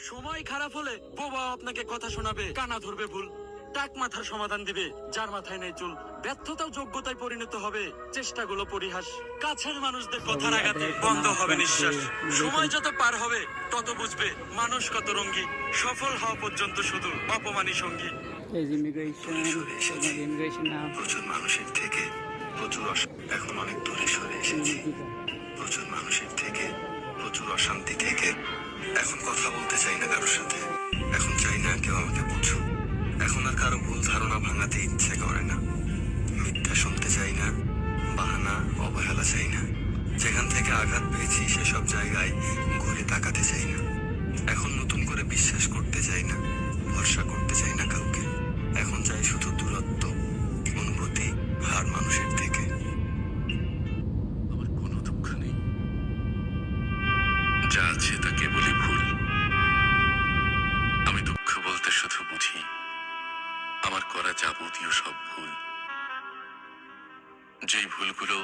সময় খারাপ হলে বোবা আপনাকে কথা শোনাবে, কানা ধরবে ভুল, টাক মাথার সমাধান দিবে যার মাথায় নেই চুল। ব্যর্থতাও যোগ্যতায় পরিণত হবে, চেষ্টাগুলো পরিহাস। কাছের মানুষদের কথার আঘাতে বন্ধ হবে নিঃশ্বাস। সময় যত পার হবে তত বুঝবে মানুষ কত রঙ্গী। সফল হওয়া পর্যন্ত শুধু অপমানী সঙ্গী। প্রচুর মানুষের থেকে প্রচুর এখন অনেক দূরে সরে এসেছি। প্রচুর মানুষের থেকে প্রচুর অশান্তি থেকে এখন কথা বলতে চাই না কারোর সাথে। এখন চাই না কেউ আমাকে বুঝুক। এখন আর কারো ভুল ধারণা ভাঙাতে ইচ্ছে করে না। মিথ্যা শুনতে চাই না, বাহানা অবহেলা চাই না। যেখান থেকে আঘাত পেয়েছি সেসব জায়গায় ঘুরে তাকাতে চাই না। এখন নতুন করে বিশ্বাস করতে চাই না, ভরসা করতে চাই না কাউকে। এখন চাই শুধু দূরত্ব, অনুভূতি আর মানুষের থেকে। আমার কোনো দুঃখ নেই, যা আছে তা কেবলই ভুল। আমি দুঃখ বলতে শুধু বুঝি আমার করা যাবতীয় সব ভুল, যেই ভুলগুলো